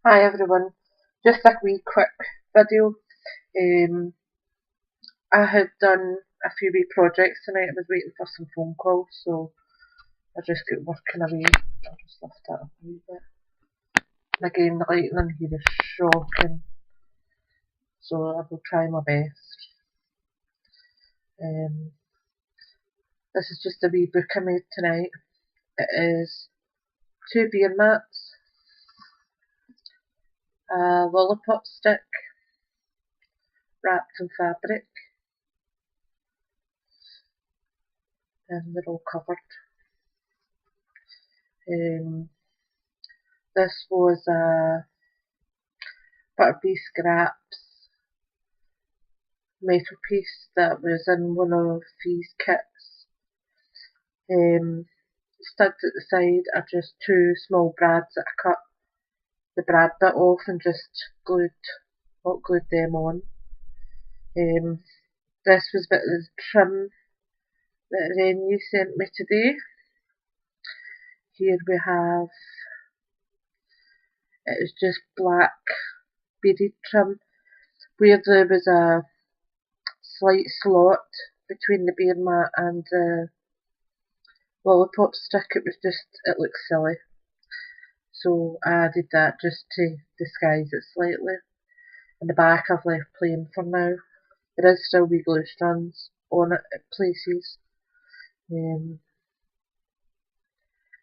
Hi everyone, just a wee quick video. Um, I had done a few wee projects tonight. I was waiting for some phone calls, so I just got working away. I'll just lift that up a wee bit. And again, the lighting in here is shocking, so I will try my best. Um, this is just a wee book I made tonight. It is two beer mats, a lollipop stick wrapped in fabric, and they're all covered. Um, this was a Butterby scraps metal piece that was in one of these kits. Studs at the side are just two small brads that I cut the brad bit off and just hot glued them on. Um, this was a bit of the trim that Rennie sent me today. Here we have, it is just black beaded trim where there was a slight slot between the beer mat and the lollipop stick. It looked silly. So I added that just to disguise it slightly. And the back I've left plain for now. There is still wee glue strands on it at places. Um,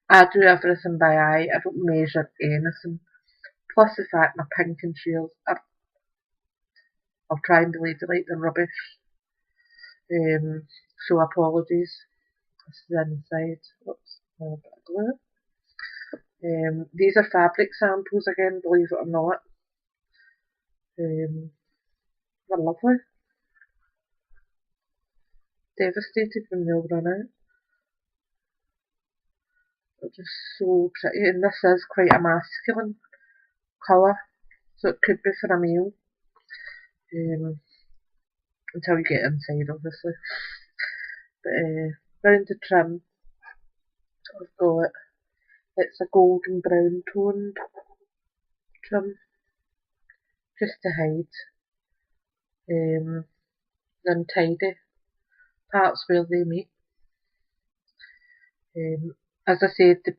I do everything by eye. I don't measure anything. Plus the fact my pink and shears I'll try and be ladylike, they're rubbish. So apologies. This is the inside. Oops, a bit of glue. These are fabric samples again, believe it or not. They're lovely. Devastated when they'll run out. They're just so pretty, and this is quite a masculine colour, so it could be for a male. Until you get inside, obviously. But round the trim, I've got it's a golden brown toned trim, just to hide the untidy parts where they meet. As I said,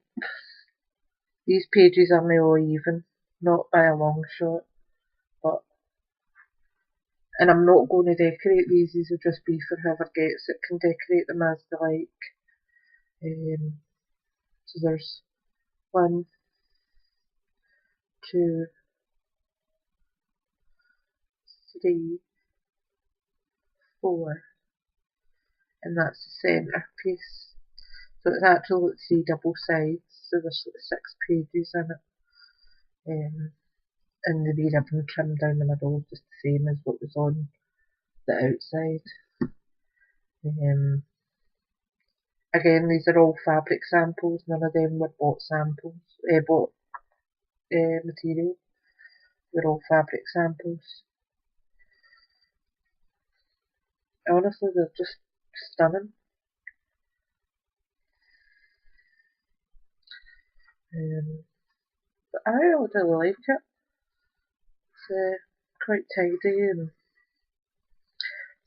these pages are now all even, not by a long shot, but and I'm not going to decorate these. These will just be for whoever gets it can decorate them as they like. So there's 1, 2, 3, 4, and that's the centre piece. So it's actually 3 double sides, so there's 6 pages in it. And the wee ribbon trim down the middle, just the same as what was on the outside. Again, these are all fabric samples, none of them were bought material. They're all fabric samples. Honestly, they're just stunning. But I really like it. It's quite tidy, and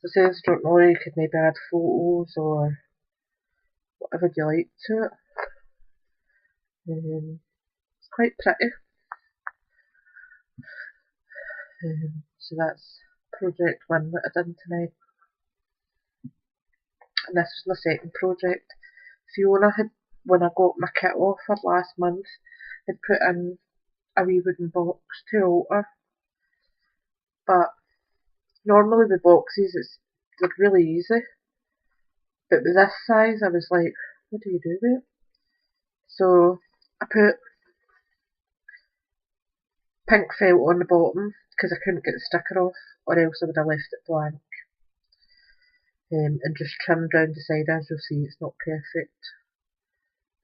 as I said, don't know, you could maybe add photos or whatever you like to it. It's quite pretty. So that's project 1 that I done tonight. And this was my second project. Fiona had, when I got my kit off her last month, had put in a wee wooden box to alter. But normally with boxes they're really easy. But with this size I was like, what do you do with it? So I put pink felt on the bottom because I couldn't get the sticker off, or else I would have left it blank. And just trimmed round the side. As you'll see, it's not perfect.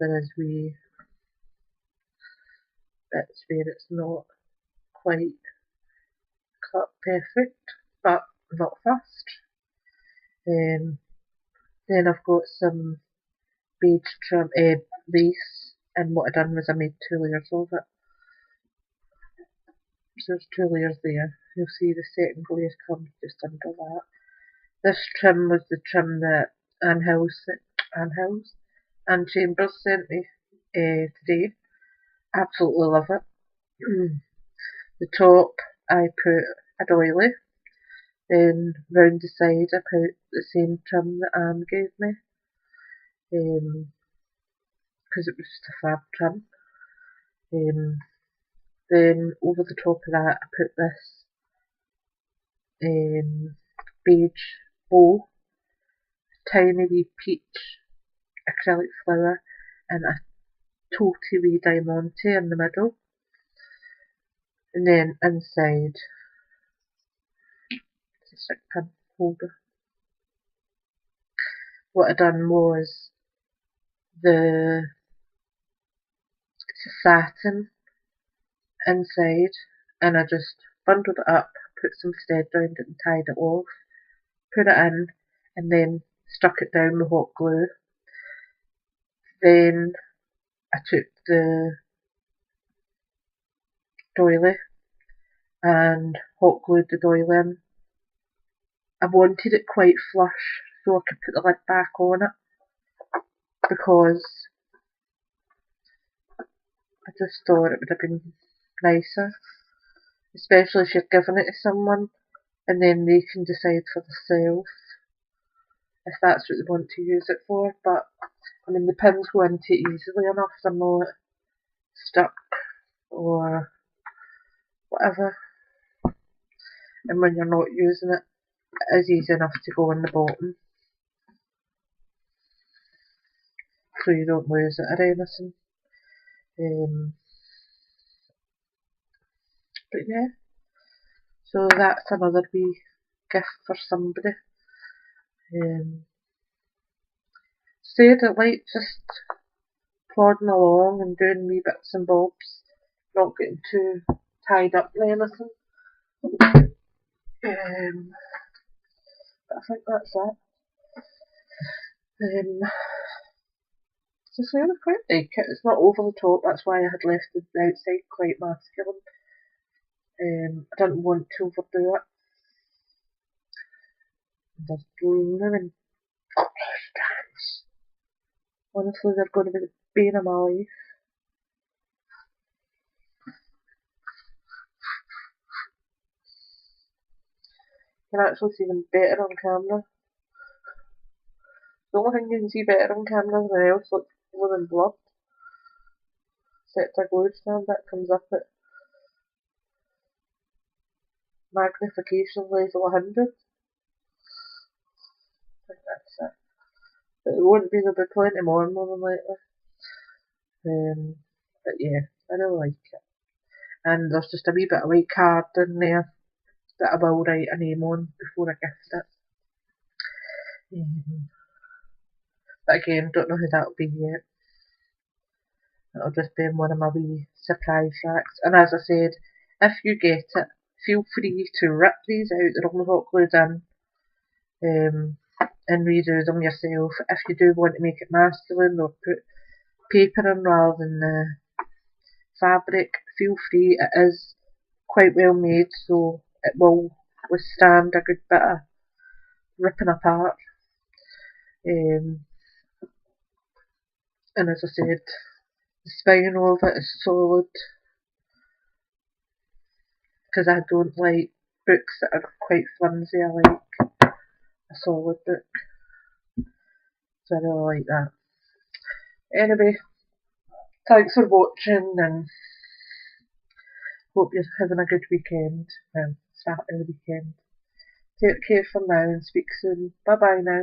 There is wee bits where it's not quite cut perfect, but not fast. Then I've got some bead trim lace, and what I done was I made 2 layers of it. So there's 2 layers there. You'll see the second layer comes just under that. This trim was the trim that Anne Chambers sent me today. Absolutely love it. The top I put a doily, then round the side I put the same trim that Anne gave me, because it was just a fab trim. Then over the top of that I put this beige bow, tiny wee peach acrylic flower, and a toty wee diamante in the middle. And then inside, it's a 6-pin holder. What I done was it's a satin inside, and I just bundled it up, put some thread around it and tied it off, put it in, and then stuck it down with hot glue. Then I took the doily and hot glued the doily in. I wanted it quite flush so I could put the lid back on it, because I just thought it would have been nicer, especially if you're giving it to someone and then they can decide for themselves if that's what they want to use it for. But I mean, the pins go into it easily enough, they're not stuck or whatever, and when you're not using it, it is easy enough to go on the bottom so you don't lose it or anything. But yeah, so that's another wee gift for somebody. Said I like just plodding along and doing wee bits and bobs, not getting too tied up in anything. But I think that's it. Just really quite like it. It's not over the top, that's why I had left the outside quite masculine. I didn't want to overdo it. There's blooming stands. Honestly, they're going to be the bane of my life. You can actually see them better on camera. The only thing you can see better on camera than else looks more than blurred. Set to a glue stand that comes up at magnification level 100. I think that's it. But it won't be, there'll be plenty more than likely. But yeah, I really like it. And there's just a wee bit of white card in there that I will write a name on before I gift it. But again, don't know who that'll be yet. It'll just be in one of my wee surprise racks. And as I said, if you get it, feel free to rip these out, they're only hot glued in, and redo them yourself. If you do want to make it masculine or put paper in rather than the fabric, feel free. It is quite well made, so it will withstand a good bit of ripping apart. And as I said, the spine of it is solid, because I don't like books that are quite flimsy. I like a solid book, so I really like that. Anyway, thanks for watching, and hope you're having a good weekend, start of the weekend. Take care for now and speak soon. Bye bye now.